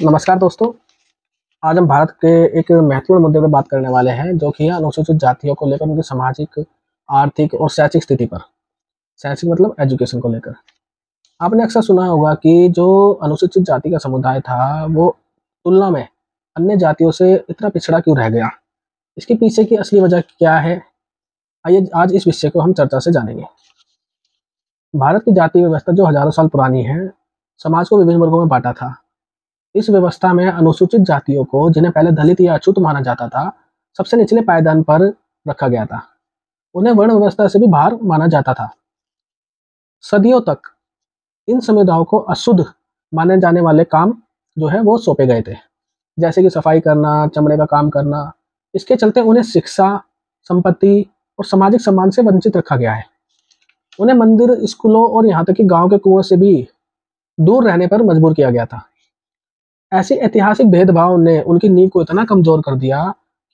नमस्कार दोस्तों। आज हम भारत के एक महत्वपूर्ण मुद्दे पर बात करने वाले हैं, जो कि है अनुसूचित जातियों को लेकर उनकी सामाजिक, आर्थिक और शैक्षिक स्थिति पर। शैक्षिक मतलब एजुकेशन को लेकर। आपने अक्सर सुना होगा कि जो अनुसूचित जाति का समुदाय था, वो तुलना में अन्य जातियों से इतना पिछड़ा क्यों रह गया? इसके पीछे की असली वजह क्या है? आइए आज इस विषय को हम चर्चा से जानेंगे। भारत की जाति व्यवस्था जो हजारों साल पुरानी है, समाज को विभिन्न वर्गों में बांटा था। इस व्यवस्था में अनुसूचित जातियों को, जिन्हें पहले दलित या अछूत माना जाता था, सबसे निचले पायदान पर रखा गया था। उन्हें वर्ण व्यवस्था से भी बाहर माना जाता था। सदियों तक इन समुदायों को अशुद्ध माने जाने वाले काम जो है वो सौंपे गए थे, जैसे कि सफाई करना, चमड़े का काम करना। इसके चलते उन्हें शिक्षा, संपत्ति और सामाजिक सम्मान से वंचित रखा गया है। उन्हें मंदिर, स्कूलों और यहाँ तक कि गांव के कुओं से भी दूर रहने पर मजबूर किया गया था। ऐसी ऐतिहासिक भेदभाव ने उनकी नींव को इतना कमजोर कर दिया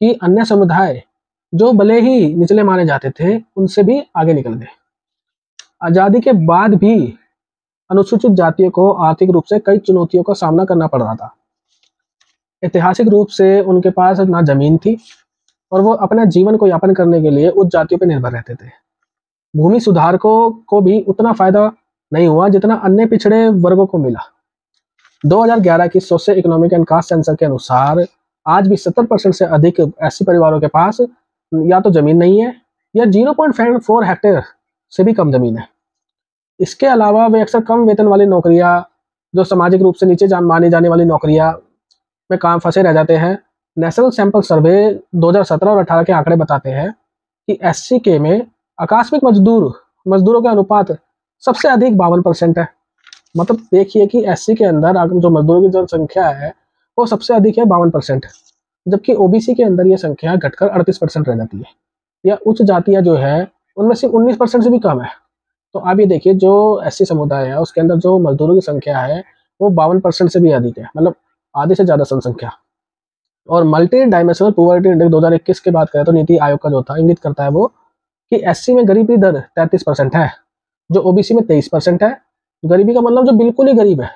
कि अन्य समुदाय, जो भले ही निचले माने जाते थे, उनसे भी आगे निकल गए। आजादी के बाद भी अनुसूचित जातियों को आर्थिक रूप से कई चुनौतियों का सामना करना पड़ रहा था। ऐतिहासिक रूप से उनके पास ना जमीन थी और वो अपने जीवन को यापन करने के लिए उस जातियों पर निर्भर रहते थे। भूमि सुधारकों को भी उतना फायदा नहीं हुआ जितना अन्य पिछड़े वर्गों को मिला। 2011 की social economic and caste census के अनुसार आज भी 70% से अधिक ऐसे परिवारों के पास या तो जमीन नहीं है या 0.4 हेक्टेयर से भी कम जमीन है। इसके अलावा वे अक्सर कम वेतन वाली नौकरियां, जो सामाजिक रूप से नीचे मानी जाने वाली नौकरियां में काम फंसे रह जाते हैं। नेशनल सैंपल सर्वे 2017 और 18 के आंकड़े बताते हैं कि एससी के में आकस्मिक मजदूरों का अनुपात सबसे अधिक 52% है। मतलब देखिए कि एससी के अंदर जो मजदूरों की जनसंख्या है वो सबसे अधिक है 52%, जबकि ओबीसी के अंदर ये संख्या घटकर 38% रह जाती है। या उच्च जातियां जो है उनमें से 19% से भी कम है। तो आप ये देखिए, जो एससी समुदाय है उसके अंदर जो मजदूरों की संख्या है वो 52% से भी अधिक है, मतलब आधे से ज्यादा जनसंख्या। और मल्टी डायमेंशनल पुअर्टी इंडेक्स 2021 की बात करें तो नीति आयोग का जो था इंगित करता है वो कि एससी में गरीबी दर 33% है, जो ओबीसी में 23% है। गरीबी का मतलब जो बिल्कुल ही गरीब है,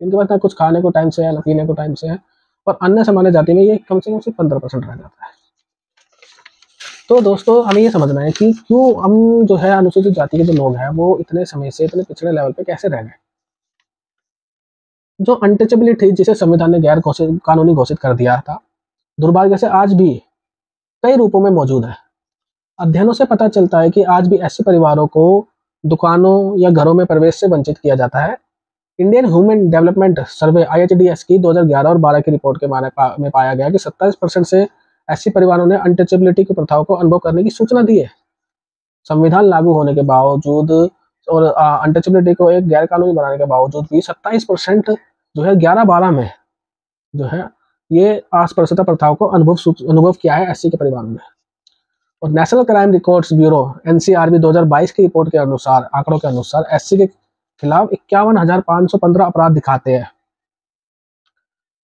इनके पास ना कुछ खाने को टाइम से है ना पीने को टाइम से है, और अन्य सामान्य जाति में ये कम से कम सिर्फ 15% रह जाता है। तो दोस्तों, हमें ये समझना है कि क्यों हम जो है अनुसूचित जाति के जो लोग हैं वो इतने समय से इतने पिछड़े लेवल पे कैसे रह गए। जो अनटचेबिलिटी, जिसे संविधान ने गैर कानूनी घोषित कर दिया था, दुर्भाग्य से आज भी कई रूपों में मौजूद है। अध्ययनों से पता चलता है कि आज भी ऐसे परिवारों को दुकानों या घरों में प्रवेश से वंचित किया जाता है। इंडियन ह्यूमन डेवलपमेंट सर्वे IHDS की 2011 और 12 की रिपोर्ट के में पाया गया कि 27% से ऐसे परिवारों ने अनटचेबिलिटी की प्रथाओं को अनुभव करने की सूचना दी है। संविधान लागू होने के बावजूद और अनटचेबिलिटी को एक गैर कानूनी बनाने के बावजूद भी 27% जो है 11-12 में जो है ये अस्पृश्यता प्रथाओं को अनुभव किया है एससी के परिवारों में। और national crime records bureau NCRB 2022 की रिपोर्ट के अनुसार, आंकड़ों के अनुसार, एससी के खिलाफ 51,515 अपराध दिखाते हैं।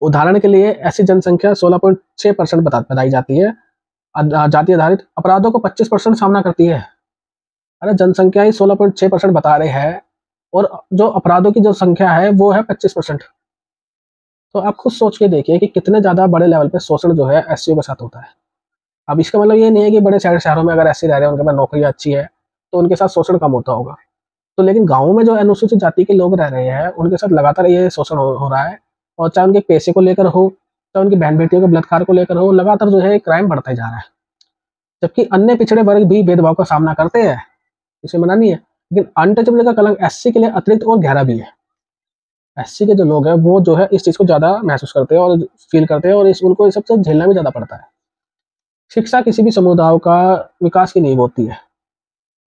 उदाहरण के लिए ऐसी जनसंख्या 16.6% बताई जाती है। जाति आधारित अपराधों को 25% सामना करती है। अरे जनसंख्या ही 16.6% बता रहे हैं और जो अपराधों की जो संख्या है वो है 25%। तो आप खुद सोच के देखिए कि कितने ज्यादा बड़े लेवल पे शोषण जो है एससी के साथ होता है। अब इसका मतलब ये नहीं है कि बड़े शहरों में अगर एससी रह रहे हैं, उनके पास नौकरी अच्छी है, तो उनके साथ शोषण कम होता होगा। तो लेकिन गाँवों में जो अनुसूचित जाति के लोग रह रहे हैं उनके साथ लगातार ये शोषण हो रहा है। और चाहे उनके पैसे को लेकर हो, चाहे उनकी बहन बेटियों के बलात्कार को लेकर हो, लगातार जो है क्राइम बढ़ता ही जा रहा है। जबकि अन्य पिछड़े वर्ग भी भेदभाव का सामना करते हैं, इसे मना नहीं है, लेकिन अनटचेबल का कलंक एससी के लिए अतिरिक्त और गहरा भी है। एससी के जो लोग हैं वो जो है इस चीज को ज्यादा महसूस करते हैं और फील करते हैं, और उनको इस सबसे झेलना भी ज्यादा पड़ता है। शिक्षा किसी भी समुदाय का विकास की नींव होती है,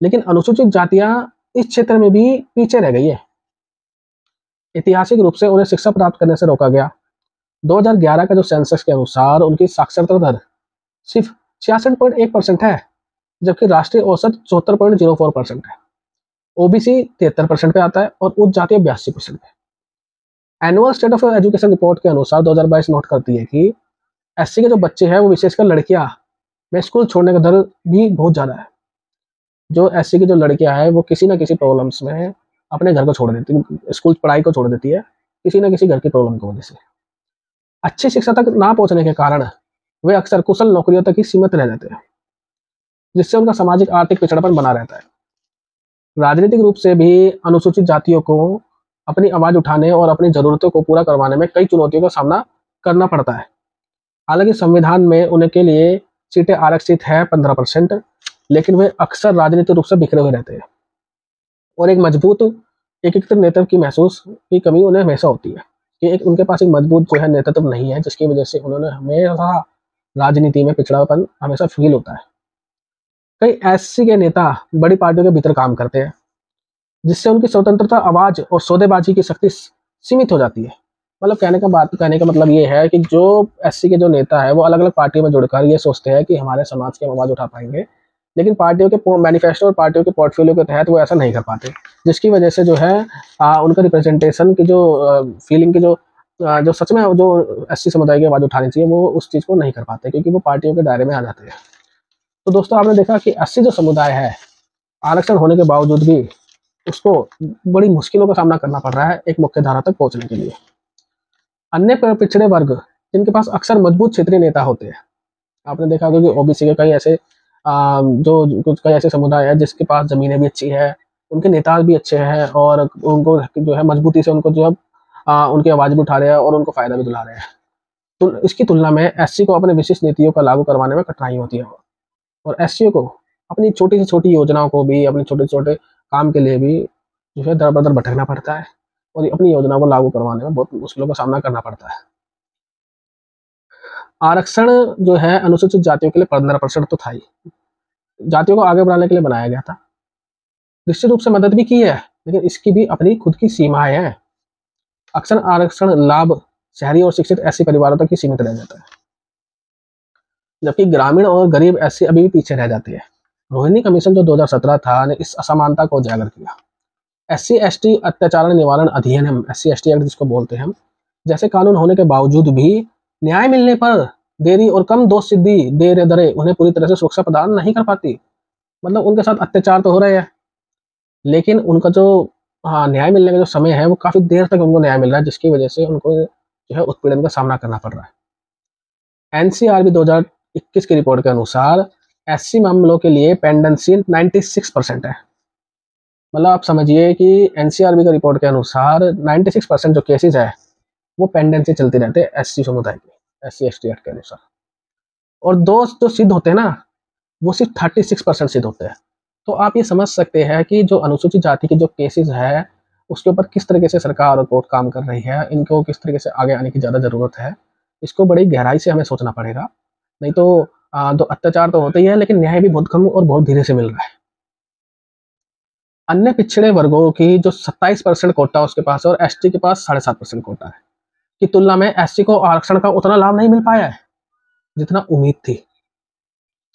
लेकिन अनुसूचित जातियां इस क्षेत्र में भी पीछे रह गई है। ऐतिहासिक रूप से उन्हें शिक्षा प्राप्त करने से रोका गया। 2011 का जो सेंसस के अनुसार उनकी साक्षरता दर सिर्फ 66.1% है, जबकि राष्ट्रीय औसत 74.04% है। ओबीसी 73% पे आता है और उच्च जाति 82% पे। Annual state of education report के अनुसार 2022 नोट करती है कि एससी के जो बच्चे हैं वो विशेषकर लड़कियां में स्कूल छोड़ने का दर भी बहुत ज्यादा है। जो एससी की जो लड़कियां हैं वो किसी ना किसी प्रॉब्लम्स में अपने घर को छोड़ देती, स्कूल पढ़ाई को छोड़ देती है, किसी ना किसी घर की प्रॉब्लम की वजह से। अच्छी शिक्षा तक ना पहुंचने के कारण वे अक्सर कुशल नौकरियों तक ही सीमित रह जाते हैं, जिससे उनका सामाजिक आर्थिक पिछड़ापन बना रहता है। राजनीतिक रूप से भी अनुसूचित जातियों को अपनी आवाज उठाने और अपनी जरूरतों को पूरा करवाने में कई चुनौतियों का सामना करना पड़ता है। हालांकि संविधान में उनके लिए सीटें आरक्षित है 15%, लेकिन वे अक्सर राजनीतिक रूप से बिखरे हुए रहते हैं और एक मजबूत एकीकृत नेतृत्व की महसूस की कमी उन्हें हमेशा होती है कि एक उनके पास एक मजबूत जो है नेतृत्व नहीं है, जिसकी वजह से उन्होंने हमेशा राजनीति में पिछड़ापन हमेशा फील होता है। कई एससी के नेता बड़ी पार्टियों के भीतर काम करते हैं, जिससे उनकी स्वतंत्रता, आवाज और सौदेबाजी की शक्ति सीमित हो जाती है। मतलब कहने का मतलब ये है कि जो एससी के जो नेता है वो अलग अलग पार्टियों में जुड़कर ये सोचते हैं कि हमारे समाज की हम आवाज उठा पाएंगे, लेकिन पार्टियों के मैनिफेस्टो और पार्टियों के पोर्टफोलियो के तहत वो ऐसा नहीं कर पाते, जिसकी वजह से जो है उनका रिप्रेजेंटेशन की जो फीलिंग की जो सच में जो एससी समुदाय की आवाज उठानी चाहिए वो उस चीज़ को नहीं कर पाते, क्योंकि वो पार्टियों के दायरे में आ जाते हैं। तो दोस्तों, आपने देखा कि एससी जो समुदाय है, आरक्षण होने के बावजूद भी उसको बड़ी मुश्किलों का सामना करना पड़ रहा है एक मुख्य धारा तक पहुंचने के लिए। अन्य पिछड़े वर्ग जिनके पास अक्सर मजबूत क्षेत्रीय नेता होते हैं, आपने देखा होगा कि ओबीसी के कई ऐसे जो कुछ कई ऐसे समुदाय है जिसके पास जमीनें भी अच्छी है, उनके नेता भी अच्छे हैं और उनको जो है मजबूती से उनको जो है उनकी आवाज भी उठा रहे हैं और उनको फायदा भी दिला रहे हैं। तो इसकी तुलना में एससी को अपने विशिष्ट नीतियों का लागू करवाने में कठिनाई होती है और एससी को अपनी छोटी से छोटी योजनाओं को भी, अपने छोटे छोटे काम के लिए भी जो है दर बदर भटकना पड़ता है और अपनी योजनाओं को लागू करवाने में बहुत मुश्किलों का सामना करना पड़ता है। आरक्षण जो है अनुसूचित जातियों के लिए 15% तो था ही, जातियों को आगे बढ़ाने के लिए बनाया गया था, निश्चित रूप से मदद भी की है, लेकिन इसकी भी अपनी खुद की सीमाएं हैं। अक्सर आरक्षण लाभ शहरी और शिक्षित ऐसे परिवारों तक ही सीमित रह जाता है, जबकि ग्रामीण और गरीब ऐसे अभी भी पीछे रह जाते हैं। रोहिणी कमीशन जो 2017 था ने इस असमानता को उजागर किया। एससी एसटी अत्याचार निवारण अधिनियम, एससी एसटी एक्ट जिसको बोलते हैं हम, जैसे कानून होने के बावजूद भी न्याय मिलने पर देरी और कम दोष सिद्धि देर दरे उन्हें पूरी तरह से सुरक्षा प्रदान नहीं कर पाती। मतलब उनके साथ अत्याचार तो हो रहे हैं, लेकिन उनका जो न्याय मिलने का जो समय है वो काफी देर तक उनको न्याय मिल रहा है, जिसकी वजह से उनको जो है उत्पीड़न का सामना करना पड़ रहा है। एनसीआरबी 2021 की रिपोर्ट के अनुसार एससी मामलों के लिए पेंडेंसी 96% है। मतलब आप समझिए कि एनसीआरबी की रिपोर्ट के अनुसार 96% जो केसेस है वो पेंडेंसी चलती रहते हैं एससी समुदाय के, एससी एसटी एक्ट के अनुसार। और दोष जो सिद्ध होते हैं ना वो सिर्फ 36% सिद्ध होते हैं। तो आप ये समझ सकते हैं कि जो अनुसूचित जाति के जो केसेस है उसके ऊपर किस तरीके से सरकार और कोर्ट काम कर रही है, इनको किस तरीके से आगे आने की ज़्यादा ज़रूरत है, इसको बड़ी गहराई से हमें सोचना पड़ेगा। नहीं तो तो अत्याचार तो होते ही है, लेकिन न्याय भी बहुत कम और बहुत धीरे से मिल रहा है। अन्य पिछड़े वर्गों की जो 27% कोटा उसके पास है और एसटी के पास 7.5% कोटा है, की तुलना में एससी को आरक्षण का उतना लाभ नहीं मिल पाया है जितना उम्मीद थी।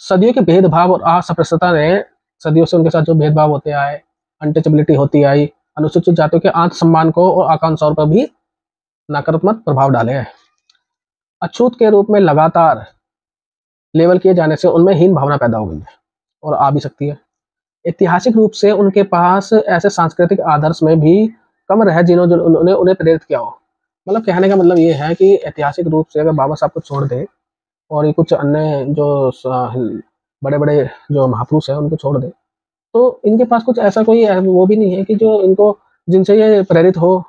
सदियों के भेदभाव और असमप्रसता ने सदियों से उनके साथ जो भेदभाव होते आए, अनटचेबिलिटी होती आई, अनुसूचित जातियों के आत्मसम्मान को और आकांक्षाओं पर भी नकारात्मक प्रभाव डाले हैं। अछूत के रूप में लगातार लेवल किए जाने से उनमें हीन भावना पैदा हो गई है और आ भी सकती है। ऐतिहासिक रूप से उनके पास ऐसे सांस्कृतिक आदर्श में भी कम रहे जिन्होंने उन्हें प्रेरित किया हो। मतलब कहने का मतलब ये है कि ऐतिहासिक रूप से अगर बाबा साहब को छोड़ दे और ये कुछ अन्य जो बड़े बड़े जो महापुरुष हैं उनको छोड़ दे, तो इनके पास कुछ ऐसा कोई वो भी नहीं है कि जो इनको जिनसे ये प्रेरित हो,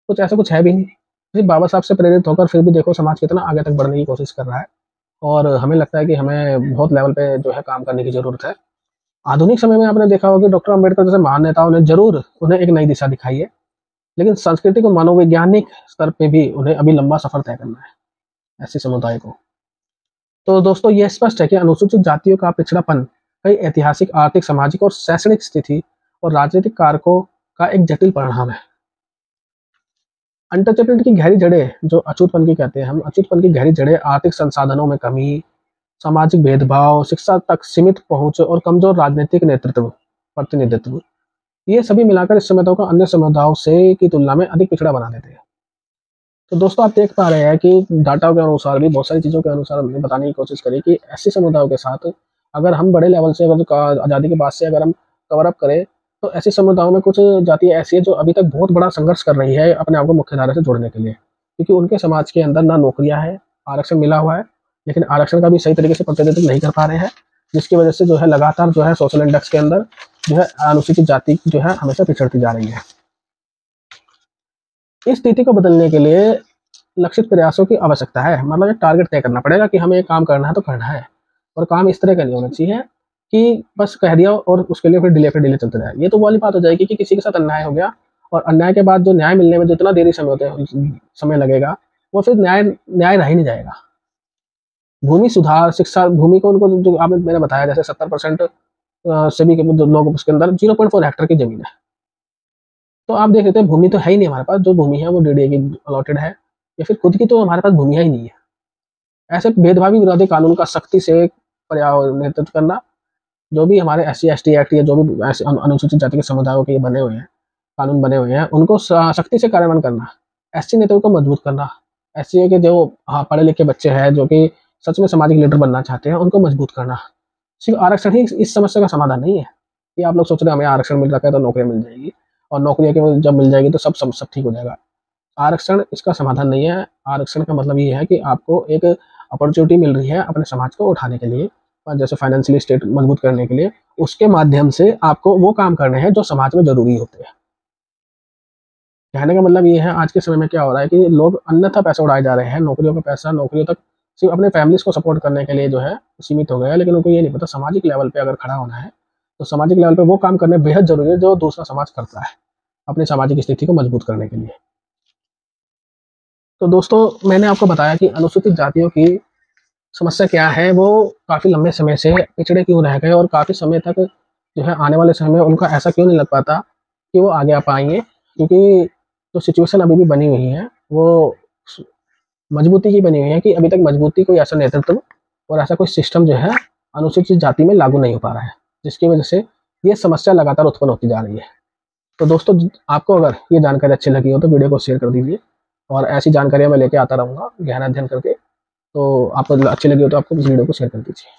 कुछ ऐसा कुछ है भी नहीं। सिर्फ बाबा साहब से प्रेरित होकर फिर भी देखो समाज कितना आगे तक बढ़ने की कोशिश कर रहा है और हमें लगता है कि हमें बहुत लेवल पे जो है काम करने की जरूरत है। आधुनिक समय में आपने देखा होगा कि डॉक्टर अम्बेडकर जैसे महान नेताओं ने जरूर उन्हें एक नई दिशा दिखाई है, लेकिन सांस्कृतिक और मनोवैज्ञानिक स्तर पे भी उन्हें अभी लंबा सफर तय करना है ऐसे समुदाय को। तो दोस्तों, यह स्पष्ट है कि अनुसूचित जातियों का पिछड़ापन कई ऐतिहासिक, आर्थिक, सामाजिक और शैक्षणिक स्थिति और राजनीतिक कारकों का एक जटिल परिणाम है। अनटचेबिलिटी की गहरी जड़ें, जो अछूतपन की कहते हैं हम, अछूतपन की गहरी जड़ें आर्थिक संसाधनों में कमी, सामाजिक भेदभाव, शिक्षा तक सीमित पहुंच और कमजोर राजनीतिक प्रतिनिधित्व, ये सभी मिलाकर इस समुदाय को अन्य समुदायों से की तुलना में अधिक पिछड़ा बना देते हैं। तो दोस्तों, आप देख पा रहे हैं कि डाटा के अनुसार भी बहुत सारी चीज़ों के अनुसार हमने बताने की कोशिश करी कि ऐसे समुदायों के साथ अगर हम बड़े लेवल से, अगर आज़ादी के बाद से अगर हम कवर अप करें, तो ऐसे समुदायों में कुछ जातियाँ ऐसी है जो अभी तक बहुत बड़ा संघर्ष कर रही है अपने आप को मुख्यधारा से जोड़ने के लिए। क्योंकि उनके समाज के अंदर ना नौकरियां है, आरक्षण मिला हुआ है, लेकिन आरक्षण का भी सही तरीके से प्रतिनिधित्व नहीं कर पा रहे हैं, जिसकी वजह से जो है लगातार जो है सोशल इंडेक्स के अंदर जो है अनुसूचित जाति जो है हमेशा पिछड़ती जा रही है। इस स्थिति को बदलने के लिए लक्षित प्रयासों की आवश्यकता है। मतलब एक टारगेट तय करना पड़ेगा कि हमें ये काम करना है तो करना है, और काम इस तरह का नहीं होना चाहिए कि बस कह दिया और उसके लिए फिर डिले चलते रहे। ये तो वाली बात हो जाएगी कि किसी के साथ अन्याय हो गया और अन्याय के बाद जो न्याय मिलने में जितना देरी समय लगेगा, वो फिर न्याय रह ही नहीं जाएगा। भूमि सुधार, शिक्षा, भूमि को उनको जो आपने मैंने बताया जैसे 70% सभी के जो लोग उसके अंदर 0.4 हेक्टेयर की जमीन है। तो आप देख लेते हैं भूमि तो है ही नहीं हमारे पास, जो भूमि है वो डीडीए की अलॉटेड है, या फिर खुद की तो हमारे पास भूमि ही नहीं है। ऐसे भेदभावी विरोधी कानून का सख्ती से नेतृत्व करना, जो भी हमारे SC/ST एक्ट या जो भी ऐसे अनुसूचित जाति के समुदायों के बने हुए हैं, कानून बने हुए हैं, उनको सख्ती से कार्यान्वयन करना, SC नेतृत्व को मजबूत करना, SC के जो पढ़े लिखे बच्चे हैं जो कि सच में सामाजिक लीडर बनना चाहते हैं, उनको मजबूत करना। सिर्फ आरक्षण ही इस समस्या का समाधान नहीं है कि आप लोग सोच रहे हैं हमें आरक्षण मिल रखा है तो नौकरी मिल जाएगी, और नौकरी के जब मिल जाएगी तो सब ठीक हो जाएगा। आरक्षण इसका समाधान नहीं है। आरक्षण का मतलब ये है कि आपको एक अपॉर्चुनिटी मिल रही है अपने समाज को उठाने के लिए, और जैसे फाइनेंशियली स्टेट मजबूत करने के लिए, उसके माध्यम से आपको वो काम करने हैं जो समाज में जरूरी होते हैं। कहने का मतलब ये है, आज के समय में क्या हो रहा है कि लोग अन्यथा पैसा उड़ाए जा रहे हैं, नौकरियों का पैसा नौकरियों तक सिर्फ अपने फैमिलीज को सपोर्ट करने के लिए जो है सीमित हो गया है, लेकिन उनको ये नहीं पता सामाजिक लेवल पे अगर खड़ा होना है तो सामाजिक लेवल पे वो काम करने बेहद जरूरी है जो दूसरा समाज करता है अपनी सामाजिक स्थिति को मजबूत करने के लिए। तो दोस्तों, मैंने आपको बताया कि अनुसूचित जातियों की समस्या क्या है, वो काफ़ी लंबे समय से पिछड़े क्यों रह गए और काफ़ी समय तक जो है आने वाले समय में उनका ऐसा क्यों नहीं लग पाता कि वो आगे आ पाएंगे, क्योंकि जो सिचुएशन अभी भी बनी हुई है वो मजबूती की बनी हुई है कि अभी तक मजबूती कोई ऐसा नेतृत्व और ऐसा कोई सिस्टम जो है अनुसूचित जाति में लागू नहीं हो पा रहा है, जिसकी वजह से ये समस्या लगातार उत्पन्न होती जा रही है। तो दोस्तों, आपको अगर ये जानकारी अच्छी लगी हो तो वीडियो को शेयर कर दीजिए, और ऐसी जानकारियां मैं लेके आता रहूँगा गहन अध्ययन करके। तो आपको अच्छी लगी हो तो आपको इस वीडियो को शेयर कर दीजिए।